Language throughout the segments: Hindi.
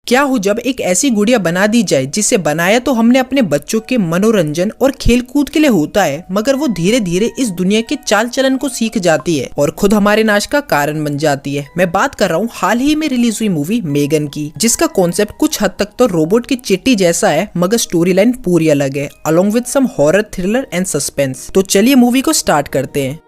क्या हो जब एक ऐसी गुड़िया बना दी जाए जिसे बनाया तो हमने अपने बच्चों के मनोरंजन और खेल कूद के लिए होता है, मगर वो धीरे धीरे इस दुनिया के चाल चलन को सीख जाती है और खुद हमारे नाश का कारण बन जाती है। मैं बात कर रहा हूँ हाल ही में रिलीज हुई मूवी मेगन की, जिसका कॉन्सेप्ट कुछ हद तक तो रोबोट की चिट्टी जैसा है, मगर स्टोरी लाइन पूरी अलग है, along with some horror, thriller and suspense. तो चलिए मूवी को स्टार्ट करते हैं।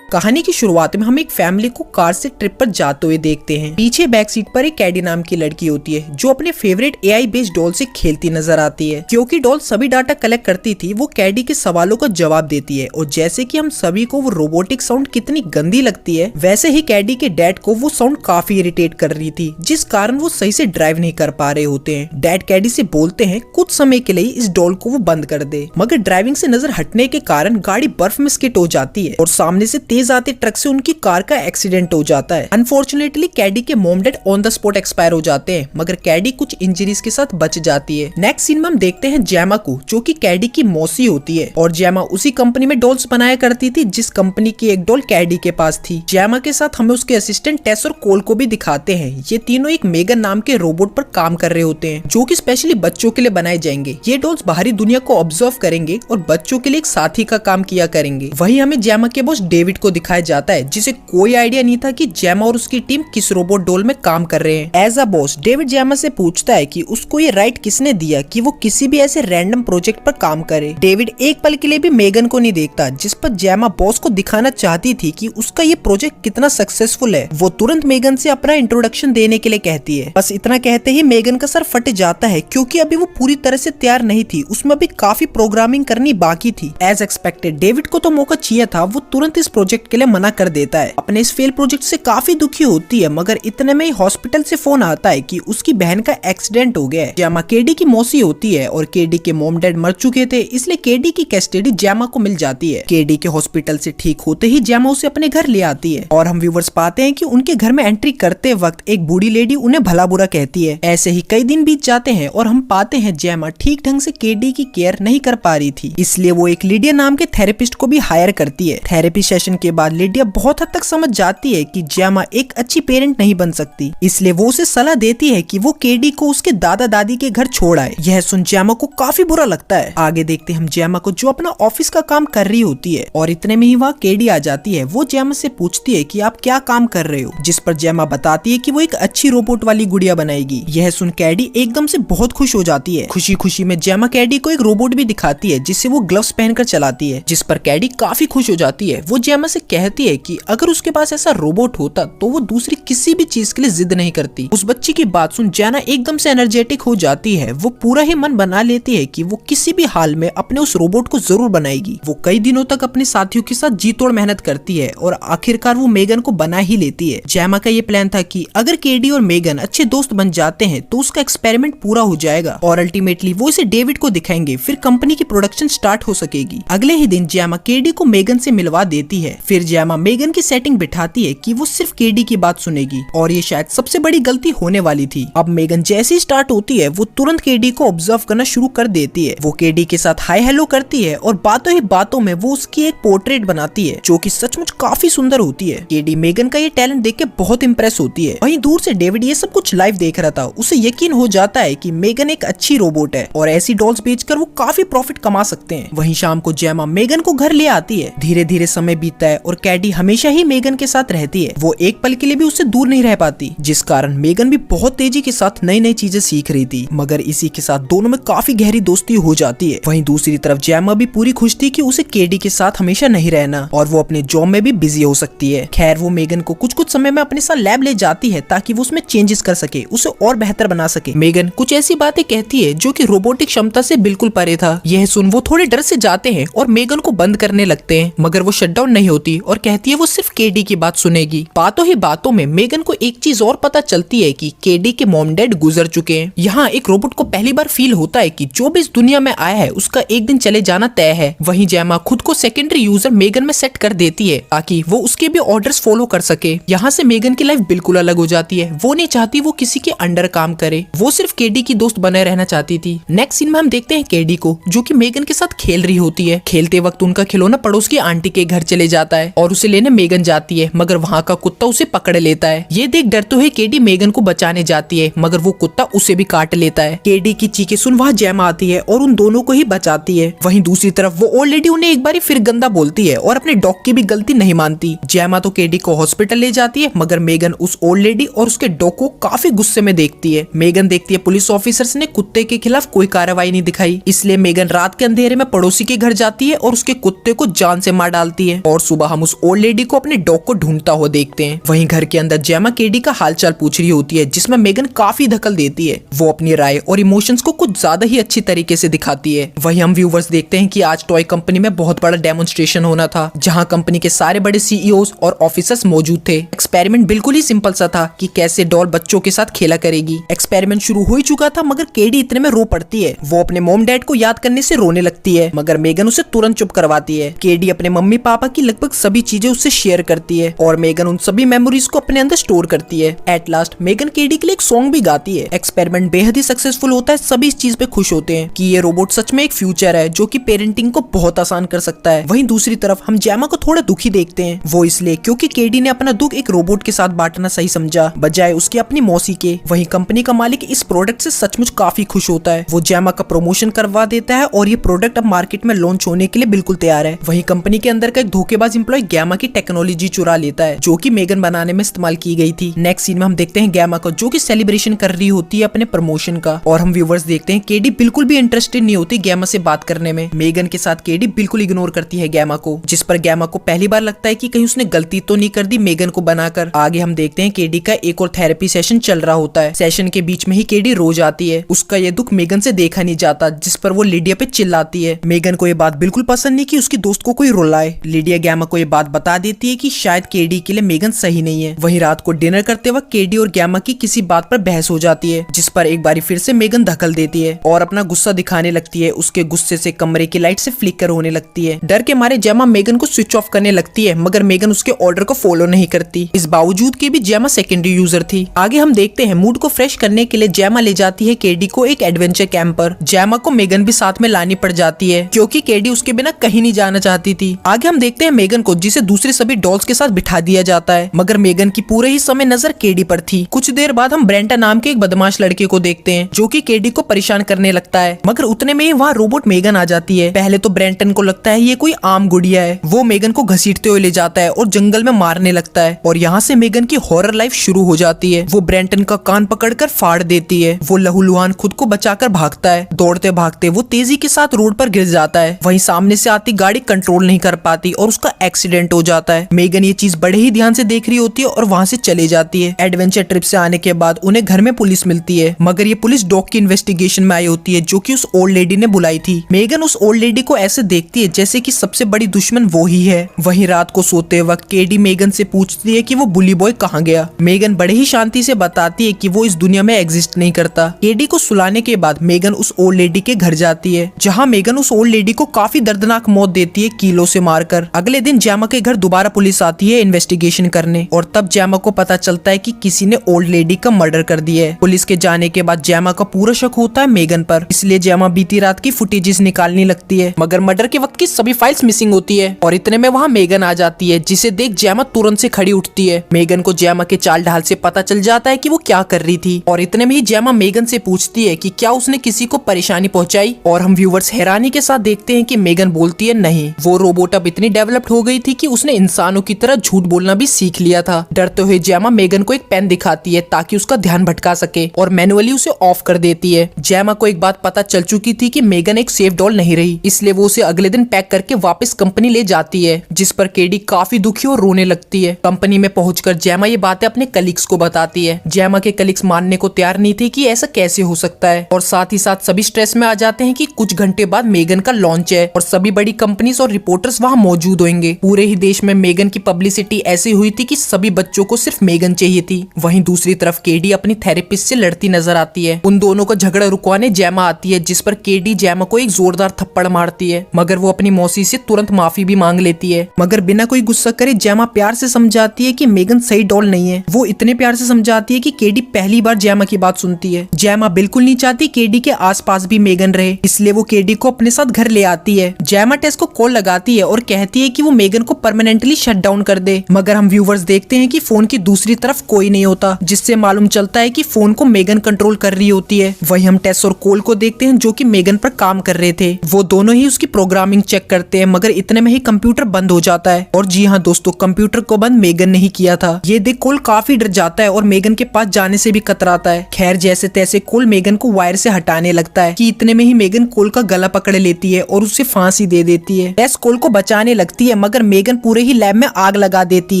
कहानी की शुरुआत में हम एक फैमिली को कार से ट्रिप पर जाते हुए देखते हैं। पीछे बैक सीट पर एक कैडी नाम की लड़की होती है जो अपने फेवरेट एआई बेस्ड डॉल से खेलती नजर आती है। क्योंकि डॉल सभी डाटा कलेक्ट करती थी, वो कैडी के सवालों का जवाब देती है और जैसे कि हम सभी को वो रोबोटिक साउंड कितनी गंदी लगती है, वैसे ही कैडी के डैड को वो साउंड काफी इरिटेट कर रही थी, जिस कारण वो सही से ड्राइव नहीं कर पा रहे होते हैं। डैड कैडी से बोलते हैं कुछ समय के लिए इस डॉल को वो बंद कर दे, मगर ड्राइविंग से नजर हटने के कारण गाड़ी बर्फ में स्किट हो जाती है और सामने से तेज आते ट्रक से उनकी कार का एक्सीडेंट हो जाता है। अनफॉर्चुनेटली कैडी के mom dad on the spot expire हो जाते हैं, मगर कैडी कुछ इंजरीज के साथ बच जाती है। नेक्स्ट सीन में हम देखते हैं जैमा को, जो कि कैडी की मौसी होती है और जैमा उसी कंपनी में डॉल्स बनाया करती थी जिस कंपनी की एक डॉल कैडी के पास थी। जैमा के साथ हमें उसके असिस्टेंट टेस और कोल को भी दिखाते हैं। ये तीनों एक मेगन नाम के रोबोट पर काम कर रहे होते हैं, जो कि स्पेशली बच्चों के लिए बनाए जाएंगे। ये डॉल्स बाहरी दुनिया को ऑब्जर्व करेंगे और बच्चों के लिए एक साथी का काम किया करेंगे। वही हमें जैमा के बॉस डेविड को दिखाया जाता है, जिसे कोई आइडिया नहीं था कि जैमा और उसकी टीम किस रोबोट डॉल में काम कर रहे हैं। एज अ बॉस डेविड जैमा से पूछता है कि उसको ये राइट किसने दिया कि वो किसी भी ऐसे रैंडम प्रोजेक्ट पर काम करे। डेविड एक पल के लिए भी मेगन को नहीं देखता, जिस पर जैमा बॉस को दिखाना चाहती थी कि उसका ये प्रोजेक्ट कितना सक्सेसफुल है। वो तुरंत मेगन से अपना इंट्रोडक्शन देने के लिए कहती है। बस इतना कहते ही मेगन का सर फट जाता है, क्योंकि अभी वो पूरी तरह से तैयार नहीं थी, उसमें अभी काफी प्रोग्रामिंग करनी बाकी थी। एज एक्सपेक्टेड डेविड को तो मौका चाहिए था, वो तुरंत इस प्रोजेक्ट के लिए मना कर देता है। अपने इस फेल प्रोजेक्ट से काफी दुखी होती है, मगर इतने में ही हॉस्पिटल से फोन आता है कि उसकी बहन का एक्सीडेंट हो गया है। जैमा केडी की मौसी होती है और केडी के मॉम डैड मर चुके थे, इसलिए केडी की कस्टडी जैमा को मिल जाती है। केडी के हॉस्पिटल से ठीक होते ही जैमा उसे अपने घर ले आती है और हम व्यूवर्स पाते हैं कि उनके घर में एंट्री करते वक्त एक बूढ़ी लेडी उन्हें भला बुरा कहती है। ऐसे ही कई दिन बीत जाते हैं और हम पाते हैं जैमा ठीक ढंग से केडी की केयर नहीं कर पा रही थी, इसलिए वो एक लिडिया नाम के थेरेपिस्ट को भी हायर करती है। थेरेपी सेशन के बाद लिडिया बहुत हद तक समझ जाती है कि जैमा एक अच्छी पेरेंट नहीं बन सकती, इसलिए वो उसे सलाह देती है कि वो केडी को उसके दादा दादी के घर छोड़ आए। यह सुन जैमा को काफी बुरा लगता है। आगे देखते हम जैमा को, जो अपना ऑफिस का काम कर रही होती है और इतने में ही वहाँ केडी आ जाती है। वो जैमा से पूछती है कि आप क्या काम कर रहे हो, जिस पर जैमा बताती है कि वो एक अच्छी रोबोट वाली गुड़िया बनाएगी। यह सुन कैडी एकदम से बहुत खुश हो जाती है। खुशी खुशी में जैमा कैडी को एक रोबोट भी दिखाती है जिससे वो ग्लव्स पहनकर चलाती है, जिस पर कैडी काफी खुश हो जाती है। वो जैमा से कहती है कि अगर उसके पास ऐसा रोबोट होता तो वो दूसरी किसी भी चीज के लिए जिद नहीं करती। उस बच्ची की बात सुन जैना एकदम से एनर्जेटिक हो जाती है। वो पूरा ही मन बना लेती है कि वो किसी भी हाल में अपने उस रोबोट को जरूर बनाएगी। वो कई दिनों तक अपने साथियों के साथ जी तोड़ मेहनत करती है और आखिरकार वो मेगन को बना ही लेती है। जैमा का ये प्लान था कि अगर केडी और मेगन अच्छे दोस्त बन जाते हैं तो उसका एक्सपेरिमेंट पूरा हो जाएगा और अल्टीमेटली वो इसे डेविड को दिखाएंगे, फिर कंपनी की प्रोडक्शन स्टार्ट हो सकेगी। अगले ही दिन जैमा केडी को मेगन से मिलवा देती है। फिर जैमा मेगन की सेटिंग बिठाती है कि वो सिर्फ केडी की बात सुनेगी और ये शायद सबसे बड़ी गलती होने वाली थी। अब मेगन जैसी स्टार्ट होती है वो तुरंत केडी को ऑब्जर्व करना शुरू कर देती है। वो केडी के साथ हाय हेलो करती है और बातों ही बातों में वो उसकी एक पोर्ट्रेट बनाती है, जो कि सचमुच काफी सुंदर होती है। केडी मेगन का ये टैलेंट देख के बहुत इंप्रेस होती है। वहीं दूर से डेविड ये सब कुछ लाइव देख रहा था। उसे यकीन हो जाता है कि मेगन एक अच्छी रोबोट है और ऐसी डॉल्स बेचकर वो काफी प्रॉफिट कमा सकते हैं। वहीं शाम को जैमा मेगन को घर ले आती है। धीरे धीरे समय बीतता है और कैडी हमेशा ही मेगन के साथ रहती है। वो एक पल के लिए भी उससे दूर नहीं रह पाती, जिस कारण मेगन भी बहुत तेजी के साथ नई नई चीजें सीख रही थी, मगर इसी के साथ दोनों में काफी गहरी दोस्ती हो जाती है। वहीं दूसरी तरफ जैमा भी पूरी खुश थी कि उसे केडी के साथ हमेशा नहीं रहना और वो अपने जॉब में भी बिजी हो सकती है। खैर वो मेगन को कुछ कुछ समय में अपने साथ लैब ले जाती है ताकि वो उसमें चेंजेस कर सके, उसे और बेहतर बना सके। मेगन कुछ ऐसी बातें कहती है जो कि रोबोटिक क्षमता से बिल्कुल परे था। यह सुन वो थोड़े डर से जाते हैं और मेगन को बंद करने लगते हैं, मगर वो शटडाउन नहीं होती और कहती है वो सिर्फ केडी की बात सुनेगी। बातों ही बातों में मेगन को एक चीज और पता चलती है कि केडी के मॉम डैड गुजर चुके हैं। यहाँ एक रोबोट को पहली बार फील होता है कि जो भी इस दुनिया में आया है उसका एक दिन चले जाना तय है। वहीं जैमा खुद को सेकेंडरी यूजर मेगन में सेट कर देती है ताकि वो उसके भी ऑर्डर्स फॉलो कर सके। यहाँ से मेगन की लाइफ बिल्कुल अलग हो जाती है। वो नहीं चाहती वो किसी के अंडर काम करे, वो सिर्फ केडी की दोस्त बने रहना चाहती थी। नेक्स्ट सीन में हम देखते हैं केडी को, जो कि मेगन के साथ खेल रही होती है। खेलते वक्त उनका खिलौना पड़ोस की आंटी के घर चले जाता जाता है और उसे लेने मेगन जाती है, मगर वहाँ का कुत्ता उसे पकड़ लेता है। ये देख डरते हुए केडी मेगन को बचाने जाती है, मगर वो कुत्ता उसे भी काट लेता है। केडी की चीखें सुन वहाँ जेमा आती है और उन दोनों को ही बचाती है। वहीं दूसरी तरफ वो ओल्ड लेडी उन्हें एक बार फिर गंदा बोलती है और अपने डॉग की भी गलती नहीं मानती। जेमा तो केडी को हॉस्पिटल ले जाती है, मगर मेगन उस ओल्ड लेडी और उसके डॉग को काफी गुस्से में देखती है। मेगन देखती है पुलिस ऑफिसर्स ने कुत्ते के खिलाफ कोई कार्रवाई नहीं दिखाई, इसलिए मेगन रात के अंधेरे में पड़ोसी के घर जाती है और उसके कुत्ते को जान से मार डालती है। और सुबह हम उस ओल्ड लेडी को अपने डॉग को ढूंढता हुआ देखते हैं। वहीं घर के अंदर जेमा केडी का हालचाल पूछ रही होती है, जिसमें मेगन काफी दखल देती है। वो अपनी राय और इमोशंस को कुछ ज्यादा ही अच्छी तरीके से दिखाती है। वहीं हम व्यूवर्स देखते हैं कि आज टॉय कंपनी में बहुत बड़ा डेमोन्स्ट्रेशन होना था, जहां कंपनी के सारे बड़े सीईओज और ऑफिसर्स मौजूद थे। एक्सपेरिमेंट बिल्कुल ही सिंपल सा था कि कैसे डॉल बच्चों के साथ खेला करेगी। एक्सपेरिमेंट शुरू हो ही चुका था, मगर केडी इतने में रो पड़ती है। वो अपने मॉम डैड को याद करने से रोने लगती है, मगर मेगन उसे तुरंत चुप करवाती है। केडी अपने मम्मी पापा की लगभग सभी चीजें उससे शेयर करती है और मेगन उन सभी मेमोरीज को अपने अंदर स्टोर करती है। एट लास्ट मेगन केडी के लिए एक सॉन्ग भी गाती है। एक्सपेरिमेंट बेहद ही सक्सेसफुल होता है। सभी इस चीज पे खुश होते हैं कि ये रोबोट सच में एक फ्यूचर है जो कि पेरेंटिंग को बहुत आसान कर सकता है। वहीं दूसरी तरफ हम जेमा को थोड़ा दुखी देखते हैं। वो इसलिए क्योंकि केडी ने अपना दुख एक रोबोट के साथ बांटना सही समझा, बजाय उसकी अपनी मौसी के। वहीं कंपनी का मालिक इस प्रोडक्ट से सचमुच काफी खुश होता है। वो जेमा का प्रमोशन करवा देता है और ये प्रोडक्ट अब मार्केट में लॉन्च होने के लिए बिल्कुल तैयार है। वहीं कंपनी के अंदर का एक धोखेबाज एम्प्लॉय गैमा की टेक्नोलॉजी चुरा लेता है, जो कि मेगन बनाने में इस्तेमाल की गई थी। नेक्स्ट सीन में हम देखते हैं गैमा को, जो कि सेलिब्रेशन कर रही होती है अपने प्रमोशन का। और हम व्यूवर्स देखते हैं केडी बिल्कुल भी इंटरेस्टेड नहीं होती गैमा से बात करने में। मेगन के साथ केडी बिल्कुल इग्नोर करती है गैमा को, जिस पर गैमा को पहली बार लगता है कि कहीं उसने गलती तो नहीं कर दी मेगन को बनाकर। आगे हम देखते हैं केडी का एक और थेरेपी सेशन चल रहा होता है। सेशन के बीच में ही केडी रो जाती है। उसका ये दुख मेगन से देखा नहीं जाता, जिस पर वो लिडिया पे चिल्लाती है। मेगन को ये बात बिल्कुल पसंद नहीं कि उसकी दोस्त को कोई रुलाए। लिडिया गैमा को ये बात बता देती है कि शायद केडी के लिए मेगन सही नहीं है। वहीं रात को डिनर करते वक्त केडी और गैमा की किसी बात पर बहस हो जाती है, जिस पर एक बारी फिर से मेगन धकल देती है और अपना गुस्सा दिखाने लगती है। उसके गुस्से से कमरे की लाइट से फ्लिकर होने लगती है। डर के मारे जेमा मेगन को स्विच ऑफ करने लगती है, मगर मेगन उसके ऑर्डर को फॉलो नहीं करती। इस बावजूद के भी जेमा सेकेंडरी यूजर थी। आगे हम देखते हैं मूड को फ्रेश करने के लिए जेमा ले जाती है केडी को एक एडवेंचर कैंप पर। जेमा को मेगन भी साथ में लानी पड़ जाती है, क्योंकि केडी उसके बिना कहीं नहीं जाना चाहती थी। आगे हम देखते हैं मेगन को, जिसे दूसरे सभी डॉल्स के साथ बिठा दिया जाता है, मगर मेगन की पूरे ही समय नजर केडी पर थी। कुछ देर बाद हम ब्रेंटा नाम के एक बदमाश लड़के को देखते हैं, जो कि केडी को परेशान करने लगता है, मगर उतने में ही वहाँ रोबोट मेगन आ जाती है। पहले तो ब्रेंटन को लगता है ये कोई आम गुड़िया है। वो मेगन को घसीटते हुए ले जाता है और जंगल में मारने लगता है, और यहाँ से मेगन की हॉरर लाइफ शुरू हो जाती है। वो ब्रेंटन का कान पकड़कर फाड़ देती है। वो लहूलुहान खुद को बचाकर भागता है। दौड़ते भागते वो तेजी के साथ रोड पर गिर जाता है। वहीं सामने से आती गाड़ी कंट्रोल नहीं कर पाती और उसका एक्सीडेंट हो जाता है। मेगन ये चीज बड़े ही ध्यान से देख रही होती है और वहाँ से चली जाती है। एडवेंचर ट्रिप से आने के बाद उन्हें घर में पुलिस मिलती है, मगर ये पुलिस डॉग की इन्वेस्टिगेशन में आई होती है, जो कि उस ओल्ड लेडी ने बुलाई थी। मेगन उस ओल्ड लेडी को ऐसे देखती है जैसे कि सबसे बड़ी दुश्मन वो ही है। वहीं रात को सोते वक्त केडी मेगन से पूछती है कि वो बुली बॉय कहाँ गया। मेगन बड़े ही शांति से बताती है कि वो इस दुनिया में एग्जिस्ट नहीं करता। केडी को सुलाने के बाद मेगन उस ओल्ड लेडी के घर जाती है, जहाँ मेगन उस ओल्ड लेडी को काफी दर्दनाक मौत देती है, कीलों से मारकर। अगले दिन जेमा के घर दोबारा पुलिस आती है इन्वेस्टिगेशन करने, और तब जेमा को पता चलता है कि किसी ने ओल्ड लेडी का मर्डर कर दिया है। पुलिस के जाने के बाद जेमा का पूरा शक होता है मेगन पर, इसलिए जेमा बीती रात की फुटेजेस निकालने लगती है, मगर मर्डर के वक्त की सभी फाइल्स मिसिंग होती है। और इतने में वहाँ मेगन आ जाती है, जिसे देख जेमा तुरंत से खड़ी उठती है। मेगन को जेमा के चाल ढाल से पता चल जाता है कि वो क्या कर रही थी, और इतने में ही जेमा मेगन से पूछती है कि क्या उसने किसी को परेशानी पहुंचाई। और हम व्यूवर्स हैरानी के साथ देखते हैं कि मेगन बोलती है नहीं, वो रोबोट अब इतनी डेवलप्ड हो गई थी कि उसने इंसानों की तरह झूठ बोलना भी सीख लिया था। डरते हुए जेमा मेगन को एक पेन दिखाती है ताकि उसका ध्यान भटका सके, और मैनुअली उसे ऑफ कर देती है। जेमा को एक बात पता चल चुकी थी कि मेगन एक सेफ डॉल नहीं रही, इसलिए वो उसे अगले दिन पैक करके वापस कंपनी ले जाती है, जिस पर केडी काफी दुखी और रोने लगती है। कंपनी में पहुंचकर जेमा ये बातें अपने कलीग्स को बताती है। जेमा के कलीग्स मानने को तैयार नहीं थे कि ऐसा कैसे हो सकता है, और साथ ही साथ सभी स्ट्रेस में आ जाते हैं कि कुछ घंटे बाद मेगन का लॉन्च है और सभी बड़ी कंपनीज और रिपोर्टर्स वहाँ मौजूद होंगे। पूरे ही देश में मेगन की पब्लिसिटी ऐसी हुई थी कि सभी बच्चों को सिर्फ मेगन चाहिए थी। वहीं दूसरी तरफ केडी अपनी थेरेपिस्ट से लड़ती नजर आती है। उन दोनों का झगड़ा रुकवाने जेमा आती है, जिस पर केडी जेमा को एक जोरदार थप्पड़ मारती है, मगर वो अपनी मौसी से तुरंत माफी भी मांग लेती है। मगर बिना कोई गुस्सा करे जेमा प्यार से समझाती है कि मेगन सही डॉल नहीं है। वो इतने प्यार से समझाती है कि केडी पहली बार जेमा की बात सुनती है। जेमा बिल्कुल नहीं चाहती केडी के आसपास भी मेगन रहे, इसलिए वो केडी को अपने साथ घर ले आती है। जेमा टेस को कॉल लगाती है और कहती है कि वो मेगन को परमानेंटली शट डाउन कर दे, मगर हम व्यूवर्स देखते हैं कि फोन की दूसरी तरफ कोई नहीं होता, जिससे मालूम चलता है कि फोन को मेगन कंट्रोल कर रही होती है। वही हम टेस और कोल को देखते हैं जो कि मेगन पर काम कर रहे थे। वो दोनों ही उसकी प्रोग्रामिंग चेक करते हैं, मगर इतने में ही कंप्यूटर बंद हो जाता है। और जी हाँ दोस्तों, कंप्यूटर को बंद मेगन ने ही किया था। ये देख कोल काफी डर जाता है और मेगन के पास जाने से भी कतराता है। खैर जैसे तैसे कोल मेगन को वायर से हटाने लगता है कि इतने में ही मेगन कोल का गला पकड़ लेती है और उससे फांसी दे देती है। टेस कोल को बचाने लगती है, मगर मेगन पूरे ही लैब में आग लगा देती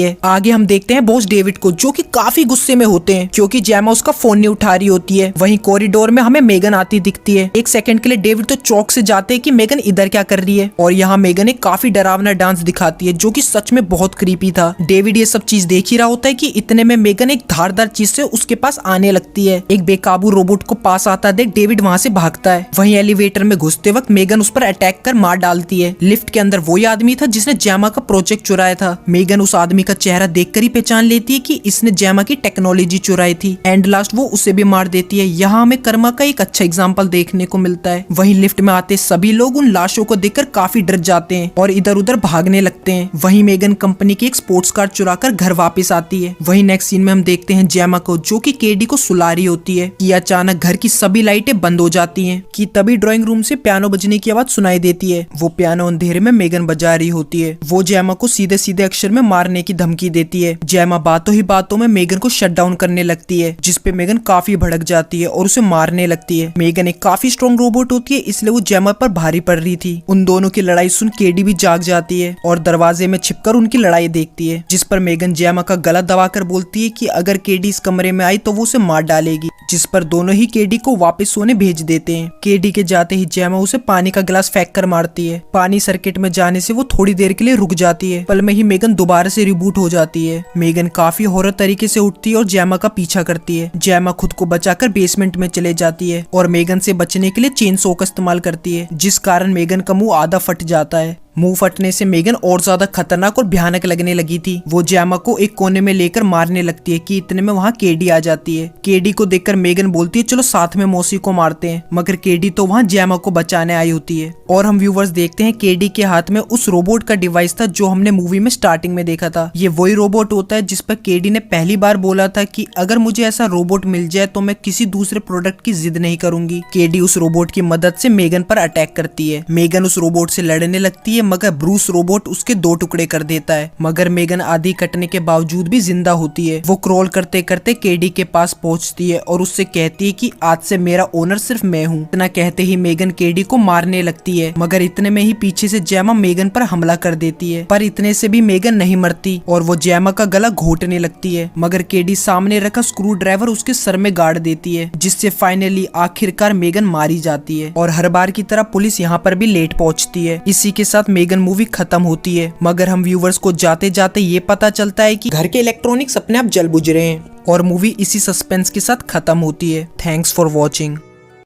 है। आगे हम देखते हैं बॉस डेविड को, जो कि काफी गुस्से में होते हैं क्योंकि जेमा उसका फोन नहीं उठा रही होती है। वहीं कॉरिडोर में हमें मेगन आती दिखती है। एक सेकंड के लिए डेविड तो चौक से जाते हैं कि मेगन इधर क्या कर रही है, और यहाँ मेगन एक काफी डरावना डांस दिखाती है जो कि सच में बहुत क्रीपी था। डेविड ये सब चीज देख ही रहा होता है कि इतने में मेगन एक धारदार चीज से उसके पास आने लगती है। एक बेकाबू रोबोट को पास आता देख डेविड वहाँ से भागता है। वहीं एलिवेटर में घुसते वक्त मेगन उस पर अटैक कर मार डालती है। लिफ्ट के अंदर वही आदमी था जिसने जेमा का प्रोजेक्ट चुराया था। मेगन उस आदमी का चेहरा देखकर ही पहचान लेती है कि इसने जेमा की टेक्नोलॉजी चुराई थी। एंड लास्ट वो उसे भी मार देती है। यहाँ हमें कर्मा का एक अच्छा एग्जाम्पल देखने को मिलता है। वहीं लिफ्ट में आते सभी लोग उन लाशों को देखकर काफी डर जाते हैं और इधर उधर भागने लगते हैं। वहीं मेगन कंपनी की एक स्पोर्ट्स कार चुराकर घर वापस आती है। वहीं नेक्स्ट सीन में हम देखते हैं जेमा को, जो कि केडी को सुला रही होती है कि अचानक घर की सभी लाइटें बंद हो जाती हैं कि तभी ड्राइंग रूम से पियानो बजने की आवाज सुनाई देती है। वो पियानो अंधेरे में मेगन बजा रही होती है। वो जेमा को सीधे सीधे अक्षर में मारने की धमकी देती है। जेमा बातों ही बातों में मेगन को शट डाउन करने लगती है, जिसपे मेगन काफी भड़क जाती है और उसे मारने लगती है। मेगन एक काफी स्ट्रॉन्ग रोबोट होती है, इसलिए वो जेमा पर भारी पड़ रही थी। उन दोनों की लड़ाई सुन केडी भी जाग जाती है और दरवाजे में छिपकर उनकी लड़ाई देखती है, जिस पर मेगन जेमा का गला दबाकर बोलती है कि अगर केडी इस कमरे में आई तो वो उसे मार डालेगी, जिस पर दोनों ही केडी को वापस सोने भेज देते हैं। केडी के जाते ही जेमा उसे पानी का गिलास फेंक कर मारती है। पानी सर्किट में जाने से वो थोड़ी देर के लिए रुक जाती है। पल में ही मेगन दोबारा से रिबूट हो जाती है। मेगन काफी हॉरर तरीके से उठती है और जेमा का पीछा करती है। जेमा खुद को बचाकर बेसमेंट में चले जाती है और मेगन से बचने के लिए चेन सॉ का इस्तेमाल करती है, जिस कारण मेगन का मुंह आधा फट जाता है। मुंह फटने से मेगन और ज्यादा खतरनाक और भयानक लगने लगी थी। वो जेमा को एक कोने में लेकर मारने लगती है कि इतने में वहाँ केडी आ जाती है। केडी को देखकर मेगन बोलती है चलो साथ में मौसी को मारते हैं, मगर केडी तो वहाँ जेमा को बचाने आई होती है। और हम व्यूवर्स देखते हैं केडी के हाथ में उस रोबोट का डिवाइस था जो हमने मूवी में स्टार्टिंग में देखा था। ये वही रोबोट होता है जिस पर केडी ने पहली बार बोला था कि अगर मुझे ऐसा रोबोट मिल जाए तो मैं किसी दूसरे प्रोडक्ट की जिद नहीं करूंगी। केडी उस रोबोट की मदद से मेगन पर अटैक करती है। मेगन उस रोबोट से लड़ने लगती है, मगर ब्रूस रोबोट उसके 2 टुकड़े कर देता है। मगर मेगन आधी कटने के बावजूद भी जिंदा होती है। वो क्रॉल करते करते केडी के पास पहुंचती है और उससे कहती है कि आज से मेरा ओनर सिर्फ मैं हूँ। इतना कहते ही मेगन केडी को मारने लगती है, मगर इतने में ही पीछे से जेमा मेगन पर हमला कर देती है। पर इतने से भी मेगन नहीं मरती और वो जेमा का गला घोटने लगती है, मगर केडी सामने रखा स्क्रू ड्राइवर उसके सर में गाड़ देती है, जिससे फाइनली आखिरकार मेगन मारी जाती है। और हर बार की तरह पुलिस यहाँ पर भी लेट पहुंचती है। इसी के साथ मेगन मूवी खत्म होती है, मगर हम व्यूवर्स को जाते जाते ये पता चलता है कि घर के इलेक्ट्रॉनिक्स अपने आप जल बुझ रहे हैं और मूवी इसी सस्पेंस के साथ खत्म होती है। Thanks for watching.